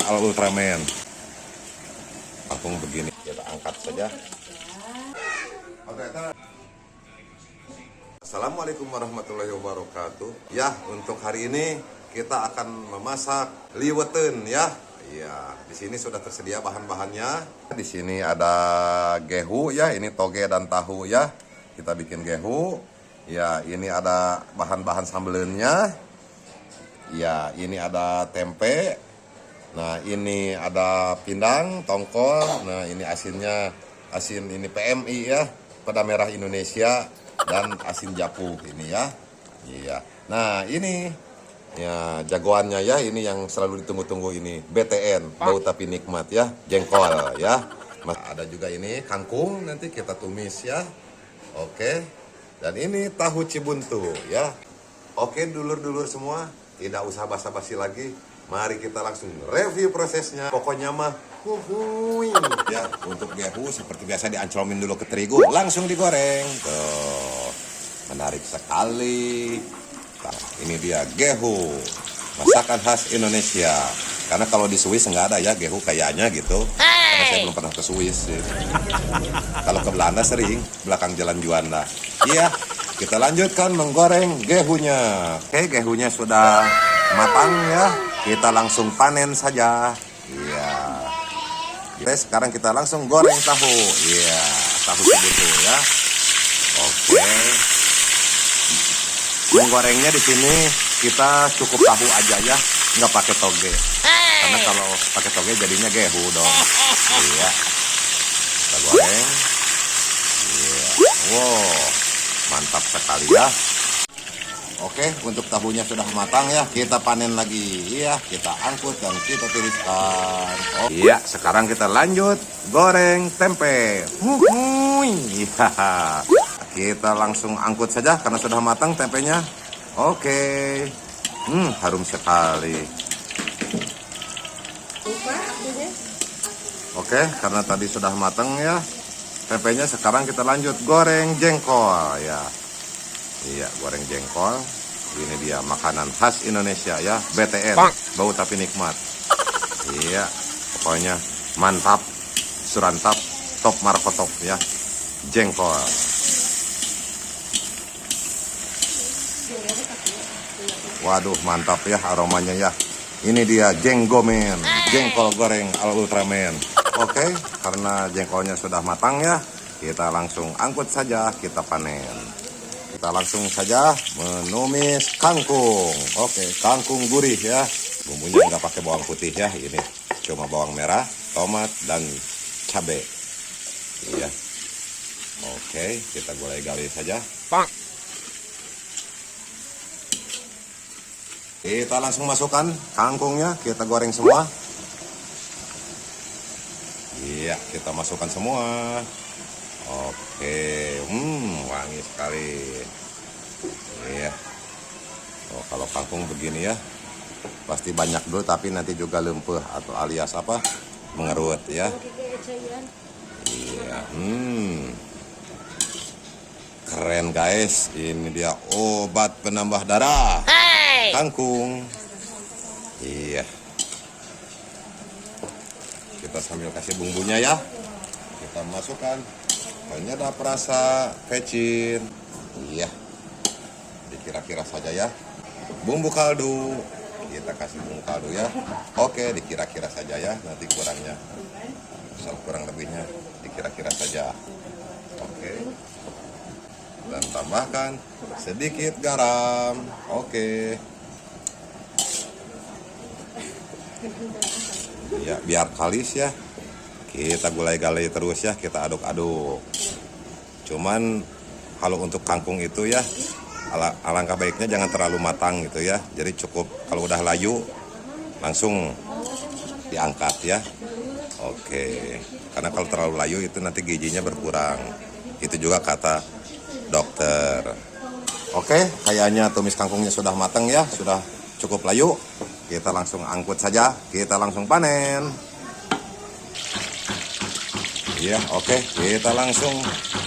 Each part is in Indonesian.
ala Ultraman. Langsung begini, kita angkat saja. Assalamualaikum warahmatullahi wabarakatuh. Ya, untuk hari ini kita akan memasak liweten ya. Iya, di sini sudah tersedia bahan-bahannya. Di sini ada gehu ya, ini toge dan tahu ya. Kita bikin gehu. Ya, ini ada bahan-bahan sambelnya. Ya, ini ada tempe. Nah, ini ada pindang, tongkol. Nah, ini asinnya, asin ini PMI ya, peda merah Indonesia, dan asin japu ini ya. Iya. Nah, ini ya jagoannya ya, ini yang selalu ditunggu-tunggu ini, BTN, bau tapi nikmat ya, jengkol ya. Ada juga ini kangkung, nanti kita tumis ya. Oke. Dan ini tahu cibuntu ya. Oke, dulur-dulur semua, tidak usah basa-basi lagi. Mari kita langsung review prosesnya. Pokoknya mah huhuy ya. Untuk gehu seperti biasa dianclomin dulu ke terigu, langsung digoreng. Tuh, menarik sekali. Nah, ini dia gehu, masakan khas Indonesia. Karena kalau di Swiss nggak ada ya gehu kayaknya gitu. Karena saya belum pernah ke Swiss. Kalau ke Belanda sering, belakang Jalan Juanda. Iya, kita lanjutkan menggoreng gehunya. Oke, gehunya sudah matang ya. Kita langsung panen saja. Iya. Oke, sekarang kita langsung goreng tahu. Iya, tahu segitu ya. Oke. Menggorengnya di sini kita cukup tahu aja ya, nggak pakai toge. Karena kalau pakai toge jadinya gehu dong. Iya. Kita goreng. Iya. Wow, mantap sekali ya. Oke, untuk tahunya sudah matang ya, kita panen lagi. Iya, kita angkut dan kita tiriskan. Oh. Iya, sekarang kita lanjut goreng tempe. Iya. Kita langsung angkut saja karena sudah matang tempenya. Oke. Harum sekali. Oke, karena tadi sudah matang ya tempenya, sekarang kita lanjut goreng jengkol ya. Iya, goreng jengkol. Ini dia makanan khas Indonesia ya, BTN, bau tapi nikmat. Iya, pokoknya mantap, surantap, top markotop ya, jengkol. Waduh, mantap ya aromanya ya. Ini dia jenggomen, jengkol goreng ala Ultraman. Oke, karena jengkolnya sudah matang ya, kita langsung angkut saja, kita panen. Kita langsung saja menumis kangkung. Oke, kangkung gurih ya. Bumbunya nggak pakai bawang putih ya, ini cuma bawang merah, tomat, dan cabai. Iya. Oke, kita gulai-gali saja. Kita langsung masukkan kangkungnya, kita goreng semua. Iya, kita masukkan semua. Oke, wangi sekali. Iya. Oh, kalau kangkung begini ya, pasti banyak dulu, tapi nanti juga lempeh atau alias apa, mengerut ya. Iya, keren guys. Ini dia obat penambah darah. Kangkung. Iya. Kita sambil kasih bumbunya ya. Kita masukkan penyedap rasa, kecin. Iya. Dikira-kira saja ya. Bumbu kaldu. Kita kasih bumbu kaldu ya. Oke, dikira-kira saja ya. Nanti kurangnya, misal kurang lebihnya dikira-kira saja. Oke. Dan tambahkan sedikit garam. Oke. Ya, biar kalis ya. Kita gulai-gali terus ya, kita aduk-aduk. Cuman kalau untuk kangkung itu ya, alangkah baiknya jangan terlalu matang gitu ya. Jadi cukup kalau udah layu langsung diangkat ya. Oke. Karena kalau terlalu layu itu nanti gizinya berkurang. Itu juga kata dokter. Oke, kayaknya tumis kangkungnya sudah matang ya, sudah cukup layu. Kita langsung angkut saja, kita langsung panen. Iya, oke, kita langsung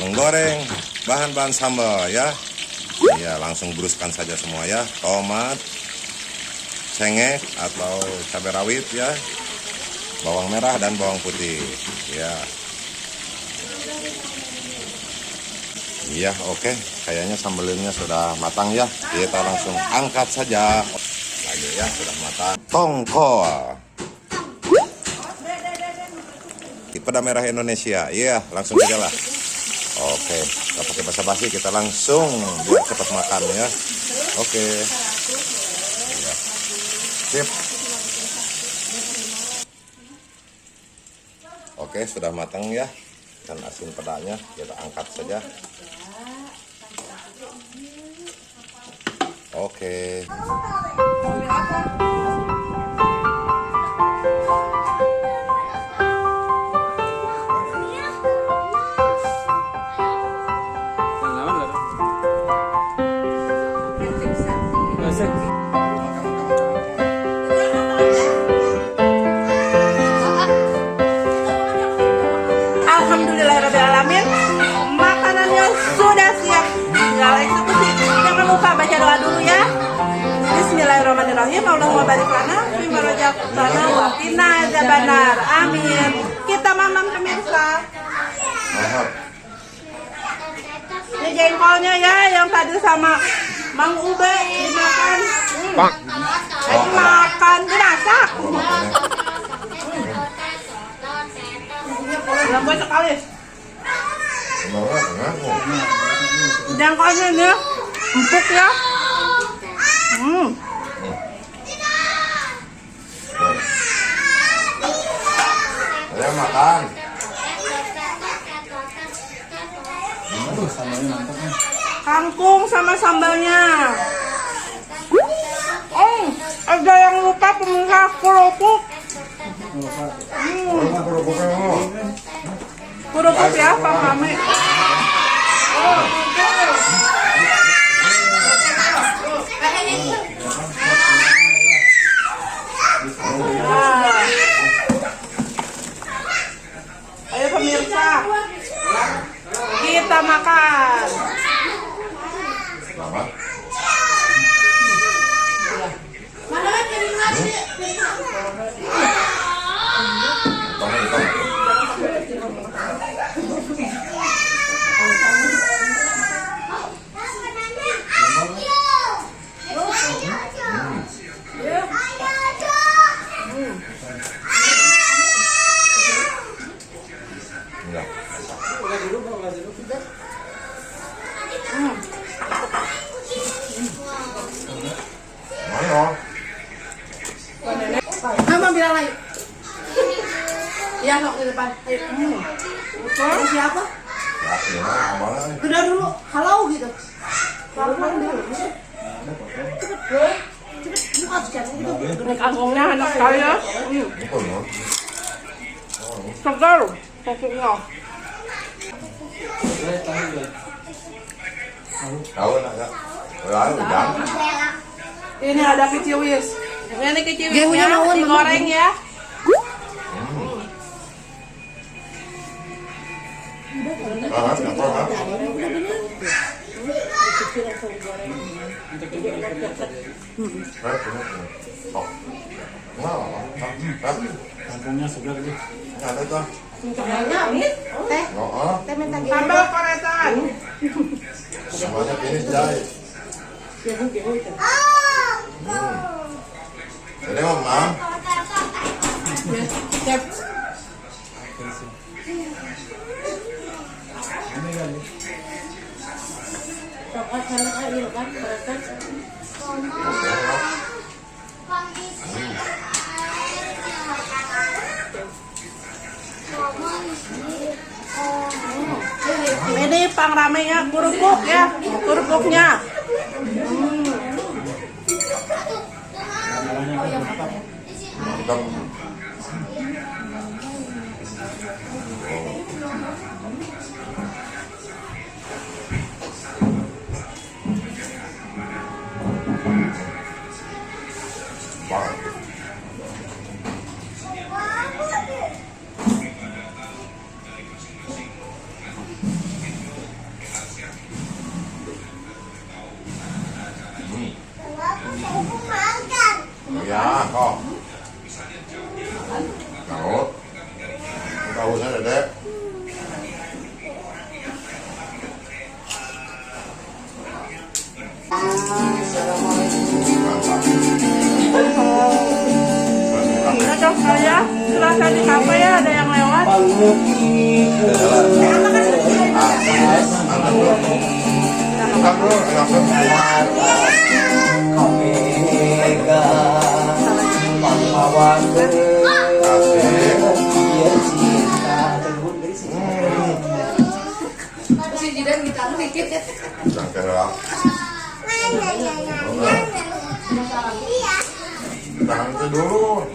menggoreng bahan-bahan sambal ya. Iya, langsung bruskan saja semua ya. Tomat, cengek atau cabai rawit ya. bawang merah dan bawang putih. Ya. Iya, oke. Kayaknya sambelnya sudah matang ya. Kita langsung angkat saja. Lagi ya, sudah matang. Tongkol. Peda merah Indonesia. Iya, langsung saja lah. Oke, kita pakai basa-basi, kita langsung biar cepat makan ya. Oke. Ya. Sip. Oke, sudah matang ya. Dan asin pedanya kita angkat saja. Oke. Alhamdulillahirrahmanirrahim. Makanannya sudah siap. Tinggal eksekusi. Jangan lupa baca doa dulu ya. Bismillahirrahmanirrahim. Allahumma barik lana fima razaqtana wa qina adzabannar. Amin. Kita mamam pemirsa. Ini jengkolnya ya yang tadi sama Mang Ube dimakan. Dimakan dimasak. Lembut sekali. Jengkolnya ini empuk ya. Ayo makan. Kangkung sama sambalnya. Ada yang lupa pemirsa kerupuk. Kerupuk ya, Pak Mami. Ayo pemirsa, kita makan. Mama bilang lagi. Iya, sok di depan. Ayo. Siapa? Udah dulu, halo gitu. Ini kangkungnya enak sekali ya. Segar, pokoknya. Tahu enggak? Udah. Ini ada kiciwis. Ini kiciwisnya digoreng ya. Kampungnya segar gitu. Ada tuh. Sambal koresan. Semuanya finish jahit. Jadi Mama. Ini pangramenya kerupuk ya, kerupuknya. Ya, kok. Tahu. cocok saya. Silahkan di kafe ya, ada yang lewat. Bukan bro, Masih jidan kita dikit ya. Tahan itu dulu.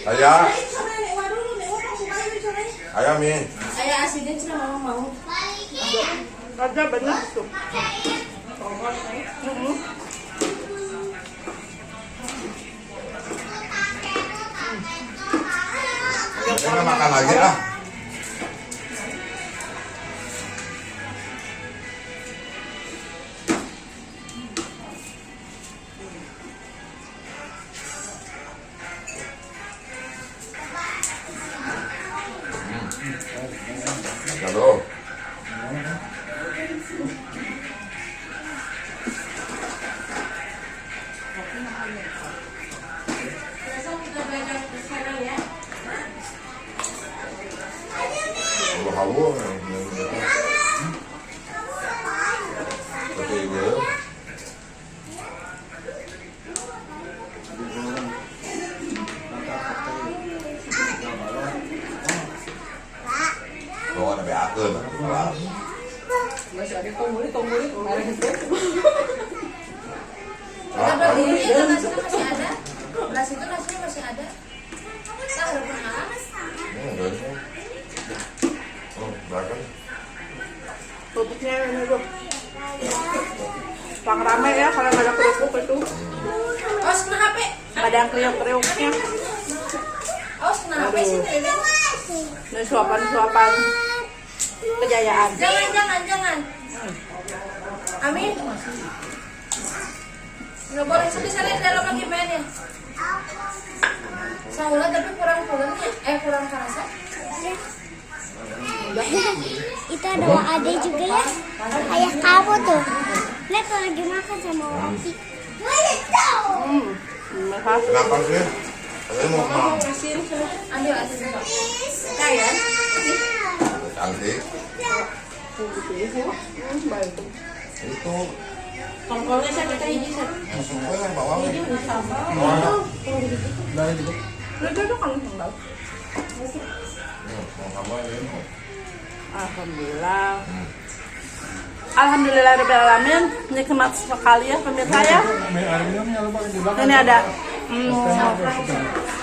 Ayah, ayah mi. Ayah asinnya cina mama mau. Ada banyak tuh. Kita makan lagi lah. Halo. Hawa. Tapi gue. Lo ada beakeun. Masih ada tombol kemarin itu. Ah, Ini itu nasinya masih ada. Beras itu nasinya masih ada. Kita udah pernah. enggak sih. Oh, bahkan Tutupnya ini tuh. Pang rame ya kalau nggak ada kerupuk itu. Oh, kena HP. Ada yang kriuk-kriuknya. Oh, kena HP sih Dede. Ini suapan-suapan kejayaan. Jangan. Amin. Nggak boleh sedih-sedih dalam lagi main ya. Saulah tapi kurang pulangnya. Kurang kerasa. Itu ada Ade juga ya, ayah kamu tuh. Lihat kalau lagi makan sama Oki. Khas. kenapa sih? Saya mau makan. Asin. Ambil asin Pak. Kayak. Cantik. Itu Tongkolnya saya kita hiji set. langsung gue bawa. Itu tuh kan sendal. Mau ini. Alhamdulillah. Alhamdulillahirobbilalamin. Nikmat sekali ya pemirsa ya. Ini ada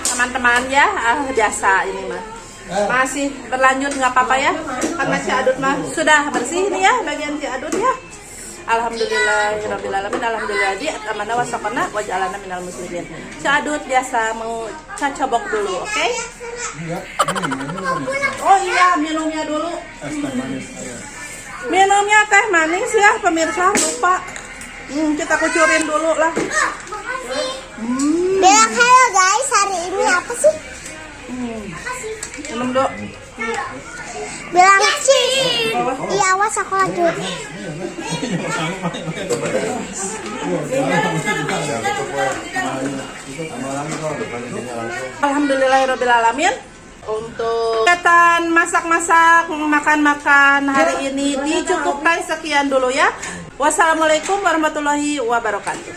teman-teman ya, biasa ini mah. Masih berlanjut nggak apa-apa ya. Karena si adut mah sudah bersih ini ya bagian si adut ya. Alhamdulillahirobbilalamin. Alhamdulillah di amana wasaqana wa ja'alana minal muslimin. Si adut biasa mau cacobok dulu, oke? Oh iya, minumnya dulu. Minumnya teh manis ya pemirsa, lupa. Kita kucurin dulu lah. Bilang halo guys, hari ini apa sih? Minum dulu. Bilang sih. Iya, awas aku lagi. Alhamdulillahirobbilalamin. Untuk kegiatan masak-masak, makan-makan hari ini dicukupkan sekian dulu ya. Wassalamualaikum warahmatullahi wabarakatuh.